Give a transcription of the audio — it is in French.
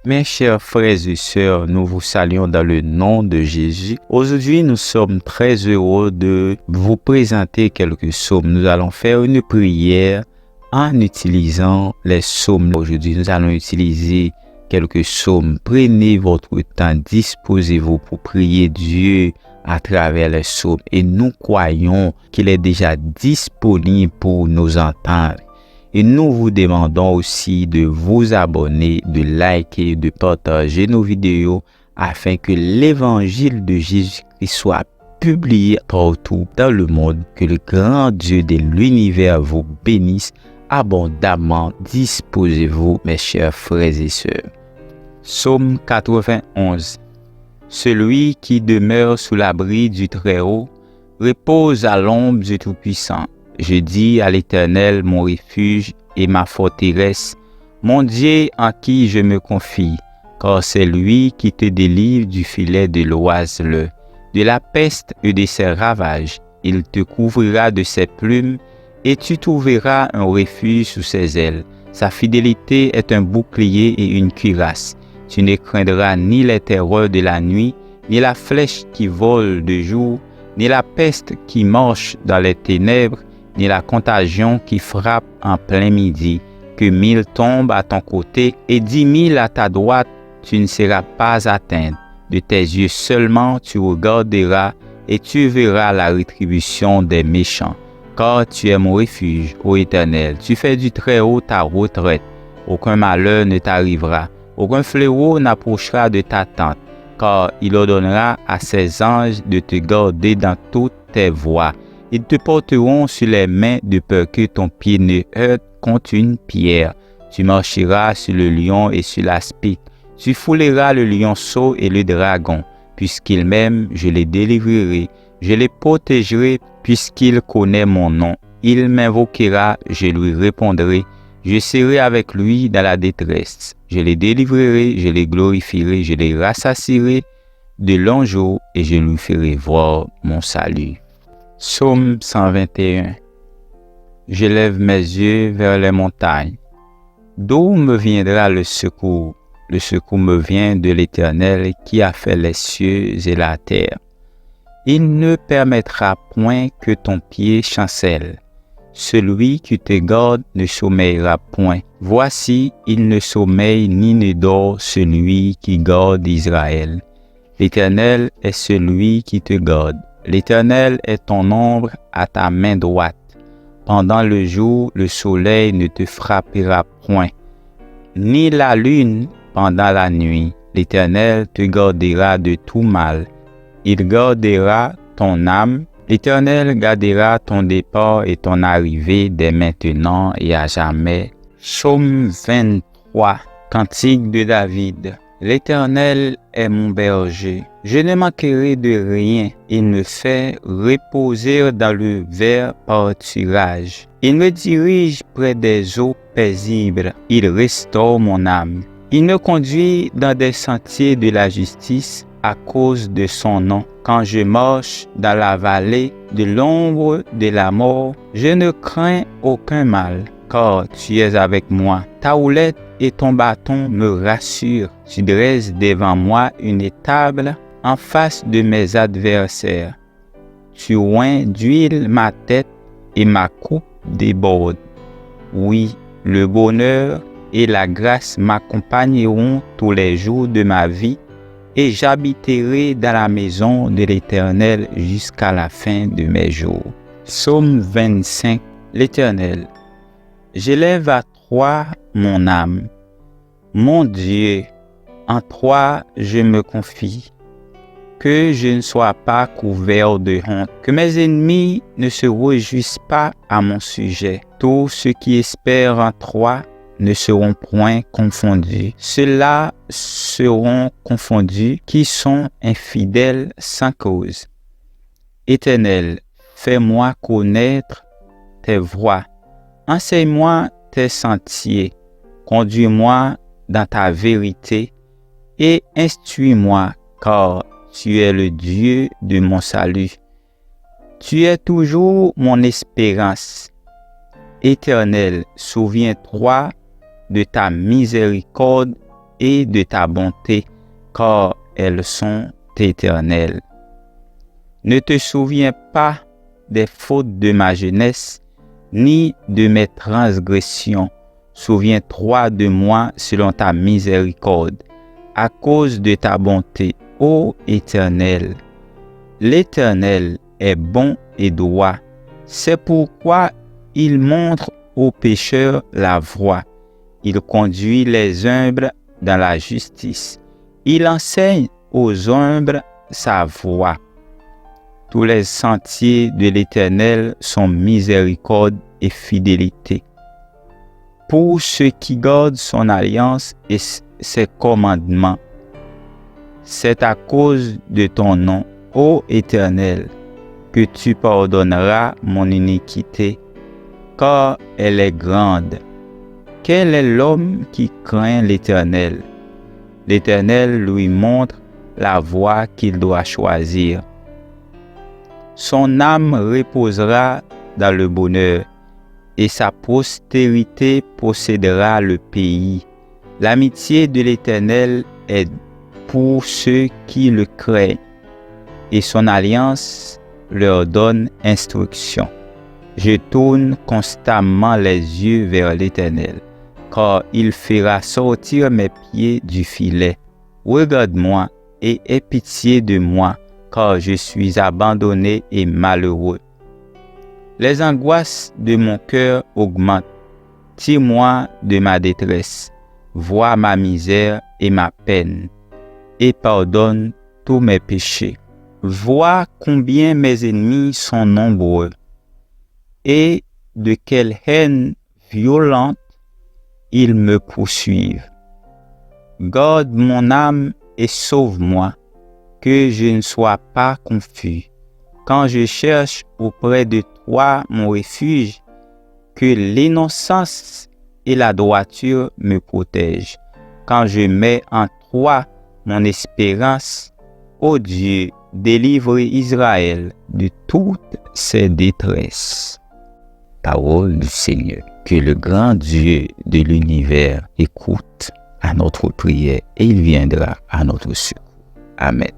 Mes chers frères et sœurs, nous vous saluons dans le nom de Jésus. Aujourd'hui, nous sommes très heureux de vous présenter quelques psaumes. Nous allons faire une prière en utilisant les psaumes. Aujourd'hui, nous allons utiliser quelques psaumes. Prenez votre temps, disposez-vous pour prier Dieu à travers les psaumes. Et nous croyons qu'il est déjà disponible pour nous entendre. Et nous vous demandons aussi de vous abonner, de liker, de partager nos vidéos afin que l'évangile de Jésus-Christ soit publié partout dans le monde. Que le grand Dieu de l'univers vous bénisse abondamment. Disposez-vous, mes chers frères et sœurs. Psaume 91. Celui qui demeure sous l'abri du Très-Haut repose à l'ombre du Tout-Puissant. Je dis à l'Éternel, mon refuge et ma forteresse, mon Dieu en qui je me confie, car c'est lui qui te délivre du filet de l'oiseleur, de la peste et de ses ravages. Il te couvrira de ses plumes et tu trouveras un refuge sous ses ailes. Sa fidélité est un bouclier et une cuirasse. Tu ne craindras ni les terreurs de la nuit, ni la flèche qui vole de jour, ni la peste qui marche dans les ténèbres, ni la contagion qui frappe en plein midi. Que 1000 tombent à ton côté et 10 000 à ta droite, tu ne seras pas atteint. De tes yeux seulement tu regarderas et tu verras la rétribution des méchants. Car tu es mon refuge, ô Éternel, tu fais du Très-Haut ta retraite. Aucun malheur ne t'arrivera, aucun fléau n'approchera de ta tente, car il ordonnera à ses anges de te garder dans toutes tes voies. Ils te porteront sur les mains de peur que ton pied ne heurte contre une pierre. Tu marcheras sur le lion et sur l'aspic. Tu fouleras le lionceau et le dragon. Puisqu'il m'aime, je les délivrerai. Je les protégerai puisqu'il connaît mon nom. Il m'invoquera, je lui répondrai. Je serai avec lui dans la détresse. Je les délivrerai, je les glorifierai, je les rassasierai de longs jours et je lui ferai voir mon salut. Psaume 121. Je lève mes yeux vers les montagnes. D'où me viendra le secours? Le secours me vient de l'Éternel qui a fait les cieux et la terre. Il ne permettra point que ton pied chancelle. Celui qui te garde ne sommeillera point. Voici, il ne sommeille ni ne dort celui qui garde Israël. L'Éternel est celui qui te garde. L'Éternel est ton ombre à ta main droite. Pendant le jour, le soleil ne te frappera point, ni la lune pendant la nuit. L'Éternel te gardera de tout mal. Il gardera ton âme. L'Éternel gardera ton départ et ton arrivée dès maintenant et à jamais. Psaume 23. Cantique de David. L'Éternel est mon berger. Je ne manquerai de rien. Il me fait reposer dans le vert pâturage. Il me dirige près des eaux paisibles. Il restaure mon âme. Il me conduit dans des sentiers de la justice à cause de son nom. Quand je marche dans la vallée de l'ombre de la mort, je ne crains aucun mal, car tu es avec moi. Ta houlette et ton bâton me rassurent. Tu dresses devant moi une table en face de mes adversaires. Tu oins d'huile ma tête et ma coupe déborde. Oui, le bonheur et la grâce m'accompagneront tous les jours de ma vie et j'habiterai dans la maison de l'Éternel jusqu'à la fin de mes jours. Psaume 25. L'Éternel. J'élève à toi mon âme. Mon Dieu, en toi je me confie. Que je ne sois pas couvert de honte, que mes ennemis ne se réjouissent pas à mon sujet. Tous ceux qui espèrent en toi ne seront point confondus. Ceux-là seront confondus qui sont infidèles sans cause. Éternel, fais-moi connaître tes voies. Enseigne-moi tes sentiers. Conduis-moi dans ta vérité et instruis-moi, car tu es le Dieu de mon salut. Tu es toujours mon espérance. Éternel, souviens-toi de ta miséricorde et de ta bonté, car elles sont éternelles. Ne te souviens pas des fautes de ma jeunesse, ni de mes transgressions. Souviens-toi de moi selon ta miséricorde, à cause de ta bonté, ô Éternel. L'Éternel est bon et droit. C'est pourquoi il montre aux pécheurs la voie. Il conduit les humbles dans la justice. Il enseigne aux humbles sa voie. Tous les sentiers de l'Éternel sont miséricorde et fidélité. Pour ceux qui gardent son alliance et ses commandements, c'est à cause de ton nom, ô Éternel, que tu pardonneras mon iniquité, car elle est grande. Quel est l'homme qui craint l'Éternel? L'Éternel lui montre la voie qu'il doit choisir. Son âme reposera dans le bonheur, et sa postérité possédera le pays. L'amitié de l'Éternel est pour ceux qui le craignent, et son alliance leur donne instruction. Je tourne constamment les yeux vers l'Éternel, car il fera sortir mes pieds du filet. Regarde-moi et aie pitié de moi, car je suis abandonné et malheureux. Les angoisses de mon cœur augmentent. Tire-moi de ma détresse. Vois ma misère et ma peine, et pardonne tous mes péchés. Vois combien mes ennemis sont nombreux, et de quelle haine violente ils me poursuivent. Garde mon âme et sauve-moi, que je ne sois pas confus. Quand je cherche auprès de toi mon refuge, que l'innocence et la droiture me protègent. Quand je mets en toi mon espérance, ô Dieu, délivre Israël de toutes ses détresses. Parole du Seigneur. Que le grand Dieu de l'univers écoute à notre prière et il viendra à notre secours. Amen.